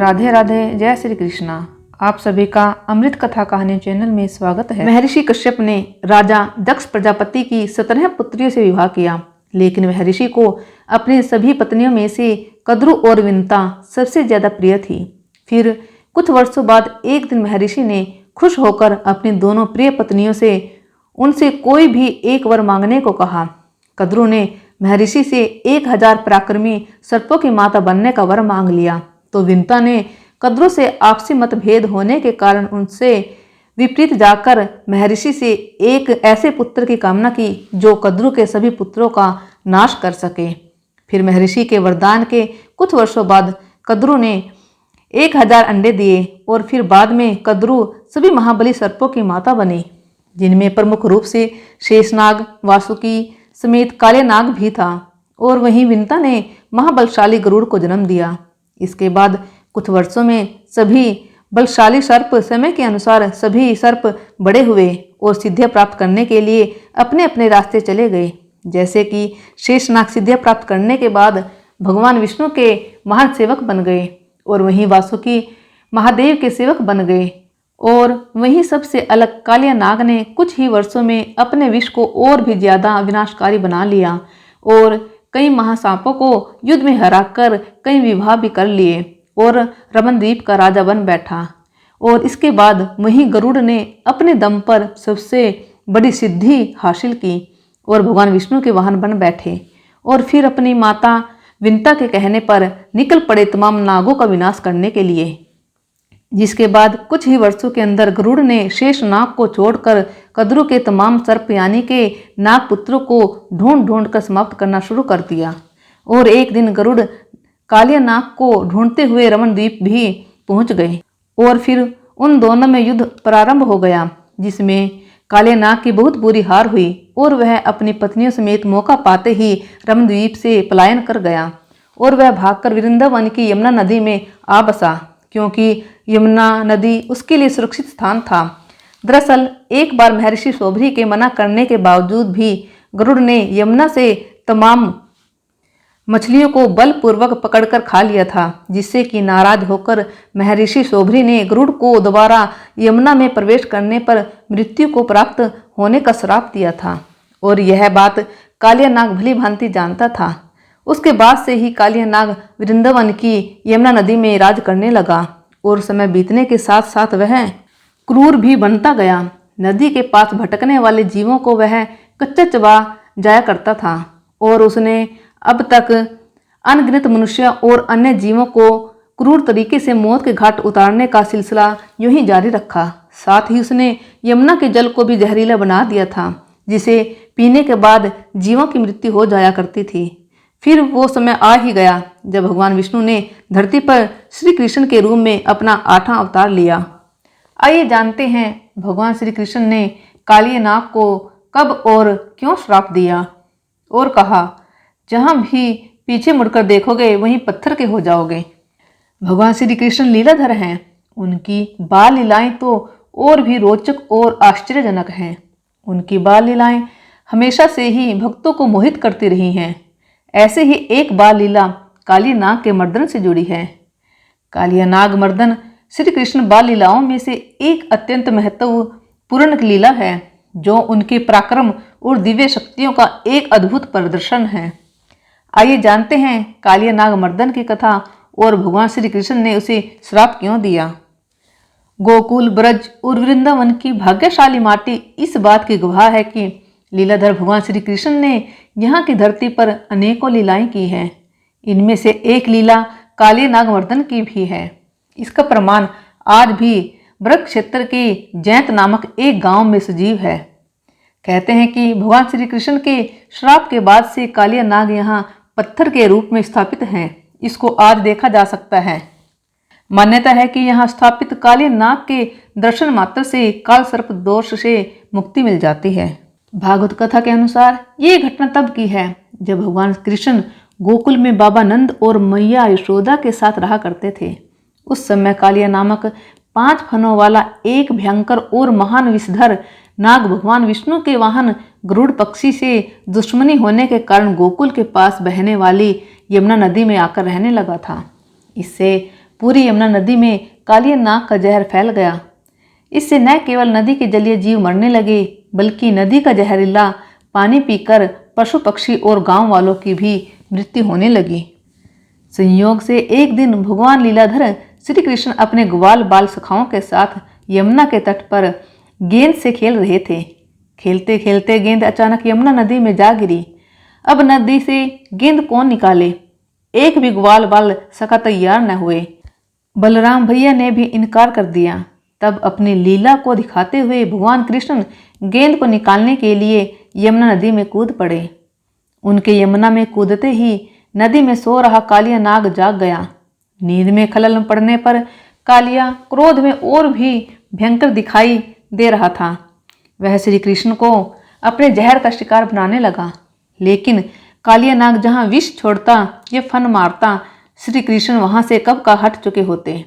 राधे राधे, जय श्री कृष्णा। आप सभी का अमृत कथा कहानी चैनल में स्वागत है। महर्षि कश्यप ने राजा दक्ष प्रजापति की 17 पुत्रियों से विवाह किया, लेकिन महर्षि को अपनी सभी पत्नियों में से कद्रु और विनता सबसे ज्यादा प्रिय थी। फिर कुछ वर्षों बाद एक दिन महर्षि ने खुश होकर अपनी दोनों प्रिय पत्नियों से उनसे कोई भी एक वर मांगने को कहा। कद्रु ने महर्षि से 1000 पराक्रमी सर्पों की माता बनने का वर मांग लिया, तो विनता ने कद्रु से आपसी मतभेद होने के कारण उनसे विपरीत जाकर महर्षि से एक ऐसे पुत्र की कामना की जो कद्रु के सभी पुत्रों का नाश कर सके। फिर महर्षि के वरदान के कुछ वर्षों बाद कद्रु ने 1000 अंडे दिए और फिर बाद में कद्रु सभी महाबली सर्पों की माता बनी, जिनमें प्रमुख रूप से शेषनाग, वासुकी समेत काले नाग भी था। और वहीं विनता ने महाबलशाली गरुड़ को जन्म दिया। इसके बाद कुछ वर्षों में सभी बलशाली सर्प समय के अनुसार सभी सर्प बड़े हुए और सिद्धियां प्राप्त करने के लिए अपने अपने रास्ते चले गए। जैसे कि शेषनाग सिद्धियां प्राप्त करने के बाद भगवान विष्णु के महान सेवक बन गए, और वहीं वासुकी महादेव के सेवक बन गए। और वहीं सबसे अलग कालिया नाग ने कुछ ही वर्षों में अपने विष को और भी ज्यादा विनाशकारी बना लिया और कई महासापों को युद्ध में हराकर कई विवाह भी कर लिए और रमनद्वीप का राजा बन बैठा। और इसके बाद वहीं गरुड़ ने अपने दम पर सबसे बड़ी सिद्धि हासिल की और भगवान विष्णु के वाहन बन बैठे, और फिर अपनी माता विनता के कहने पर निकल पड़े तमाम नागों का विनाश करने के लिए। जिसके बाद कुछ ही वर्षों के अंदर गरुड़ ने शेष नाग को छोड़कर कद्रु के तमाम सर्प यानी के नाग पुत्रों को ढूंढ ढूंढ कर समाप्त करना शुरू कर दिया। और एक दिन गरुड़ कालिया नाग को ढूंढते हुए रमनद्वीप भी पहुंच गए, और फिर उन दोनों में युद्ध प्रारंभ हो गया, जिसमें कालिया नाग की बहुत बुरी हार हुई और वह अपनी पत्नियों समेत मौका पाते ही रमनद्वीप से पलायन कर गया। और वह भागकर वृंदावन की यमुना नदी में आ बसा, क्योंकि यमुना नदी उसके लिए सुरक्षित स्थान था। दरअसल एक बार महर्षि शोभरी के मना करने के बावजूद भी गरुड़ ने यमुना से तमाम मछलियों को बलपूर्वक पकड़कर खा लिया था, जिससे कि नाराज होकर महर्षि शोभरी ने गरुड़ को दोबारा यमुना में प्रवेश करने पर मृत्यु को प्राप्त होने का श्राप दिया था। और यह बात कालिया नाग भली भांति जानता था। उसके बाद से ही कालिया नाग वृंदावन की यमुना नदी में राज करने लगा, और समय बीतने के साथ साथ वह क्रूर भी बनता गया। नदी के पास भटकने वाले जीवों को वह कच्चा चबा जाया करता था, और उसने अब तक अनगिनत मनुष्य और अन्य जीवों को क्रूर तरीके से मौत के घाट उतारने का सिलसिला यूं ही जारी रखा। साथ ही उसने यमुना के जल को भी जहरीला बना दिया था, जिसे पीने के बाद जीवों की मृत्यु हो जाया करती थी। फिर वो समय आ ही गया जब भगवान विष्णु ने धरती पर श्री कृष्ण के रूप में अपना 8वां अवतार लिया। आइए जानते हैं भगवान श्री कृष्ण ने कालिया नाग को कब और क्यों श्राप दिया, और कहा जहां भी पीछे मुड़कर देखोगे वहीं पत्थर के हो जाओगे। भगवान श्री कृष्ण लीलाधर हैं। उनकी बाल लीलाएं तो और भी रोचक और आश्चर्यजनक हैं। उनकी बाल लीलाएं हमेशा से ही भक्तों को मोहित करती रही हैं। ऐसे ही एक बाल लीला कालिया नाग के मर्दन से जुड़ी है। कालिया नाग मर्दन श्री कृष्ण बाल लीलाओं में से एक अत्यंत महत्वपूर्ण लीला है, जो उनके पराक्रम और दिव्य शक्तियों का एक अद्भुत प्रदर्शन है। आइए जानते हैं कालिया नाग मर्दन की कथा और भगवान श्री कृष्ण ने उसे श्राप क्यों दिया। गोकुल, ब्रज और वृंदावन की भाग्यशाली माटी इस बात की गवाह है कि लीलाधर भगवान श्री कृष्ण ने यहाँ की धरती पर अनेकों लीलाएं की हैं। इनमें से एक लीला कालिया नाग मर्दन की भी है। इसका प्रमाण आज भी ब्रज क्षेत्र के जैत नामक एक गांव में सजीव है। कहते हैं कि भगवान श्री कृष्ण के श्राप के बाद से कालिया नाग यहाँ पत्थर के रूप में स्थापित हैं। इसको आज देखा जा सकता है। मान्यता है कि यहाँ स्थापित कालिया नाग के दर्शन मात्र से काल सर्प दोष से मुक्ति मिल जाती है। भागवत कथा के अनुसार ये घटना तब की है जब भगवान कृष्ण गोकुल में बाबा नंद और मैया यशोदा के साथ रहा करते थे। उस समय कालिया नामक 5 फनों वाला एक भयंकर और महान विषधर नाग भगवान विष्णु के वाहन गरुड़ पक्षी से दुश्मनी होने के कारण गोकुल के पास बहने वाली यमुना नदी में आकर रहने लगा था। इससे पूरी यमुना नदी में कालिया नाग का जहर फैल गया। इससे न केवल नदी के जलीय जीव मरने लगे, बल्कि नदी का जहरीला पानी पीकर पशु पक्षी और गांव वालों की भी मृत्यु होने लगी। संयोग से एक दिन भगवान लीलाधर श्री कृष्ण अपने ग्वाल बाल सखाओं के साथ यमुना के तट पर गेंद से खेल रहे थे। खेलते खेलते गेंद अचानक यमुना नदी में जा गिरी। अब नदी से गेंद कौन निकाले? एक भी ग्वाल बाल सखा तैयार न हुए। बलराम भैया ने भी इनकार कर दिया। तब अपनी लीला को दिखाते हुए भगवान कृष्ण गेंद को निकालने के लिए यमुना नदी में कूद पड़े। उनके यमुना में कूदते ही नदी में सो रहा कालिया नाग जाग गया। नींद में खलल पड़ने पर कालिया क्रोध में और भी भयंकर दिखाई दे रहा था। वह श्री कृष्ण को अपने जहर का शिकार बनाने लगा, लेकिन कालिया नाग जहां विष छोड़ता या फन मारता, श्री कृष्ण वहां से कब का हट चुके होते।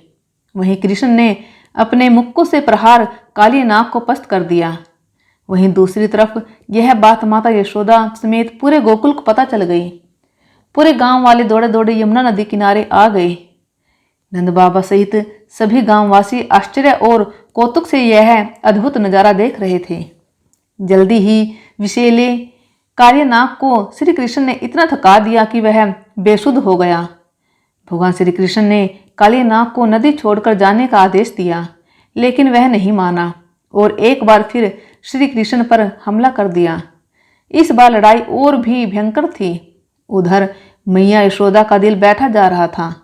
वहीं कृष्ण ने अपने मुक्कों से प्रहार कालिया नाग को पस्त कर दिया। वहीं दूसरी तरफ यह बात माता यशोदा समेत पूरे गोकुल को पता चल गई। पूरे गांव वाले दौड़े दौड़े यमुना नदी किनारे आ गए। नंद बाबा सहित सभी गांववासी आश्चर्य और कौतुक से यह अद्भुत नजारा देख रहे थे। जल्दी ही विषैले कालिया नाग को श्री कृष्ण ने इतना थका दिया कि वह बेसुध हो गया। भगवान श्री कृष्ण ने कालिया नाग को नदी छोड़कर जाने का आदेश दिया, लेकिन वह नहीं माना और एक बार फिर श्री कृष्ण पर हमला कर दिया। इस बार लड़ाई और भी भयंकर थी। उधर मैया यशोदा का दिल बैठा जा रहा था।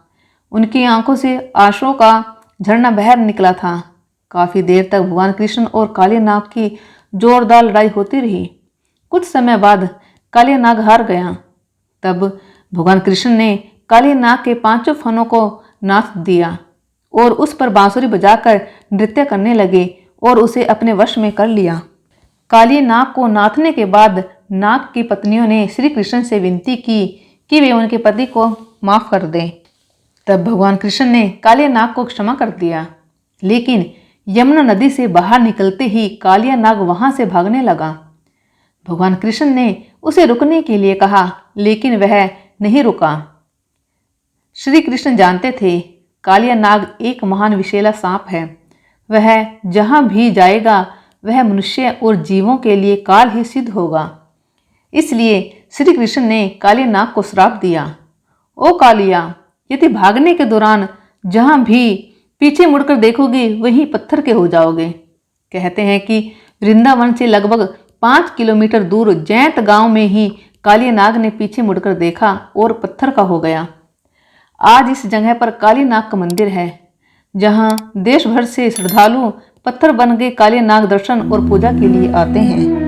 उनकी आंखों से आंसुओं का झरना बह निकला था। काफी देर तक भगवान कृष्ण और कालिया नाग की जोरदार लड़ाई होती रही। कुछ समय बाद कालिया नाग हार गया। तब भगवान कृष्ण ने कालिया नाग के 5 फनों को नाथ दिया और उस पर बांसुरी बजाकर नृत्य करने लगे और उसे अपने वश में कर लिया। कालिया नाग को नाथने के बाद नाग की पत्नियों ने श्री कृष्ण से विनती की कि वे उनके पति को माफ कर दें। तब भगवान कृष्ण ने कालिया नाग को क्षमा कर दिया, लेकिन यमुना नदी से बाहर निकलते ही कालिया नाग वहां से भागने लगा। भगवान कृष्ण ने उसे रुकने के लिए कहा, लेकिन वह नहीं रुका। श्री कृष्ण जानते थे कालिया नाग एक महान विषैला सांप है। वह जहां भी जाएगा वह मनुष्य और जीवों के लिए काल ही सिद्ध होगा। इसलिए श्री कृष्ण ने कालिया नाग को श्राप दिया, ओ कालिया, यदि भागने के दौरान जहां भी पीछे मुड़कर देखोगे वहीं पत्थर के हो जाओगे। कहते हैं कि वृंदावन से लगभग 5 किलोमीटर दूर जैंत गांव में ही कालिया नाग ने पीछे मुड़कर देखा और पत्थर का हो गया। आज इस जगह पर कालिया नाग का मंदिर है, जहां देश भर से श्रद्धालु पत्थर बन गए कालिया नाग दर्शन और पूजा के लिए आते हैं।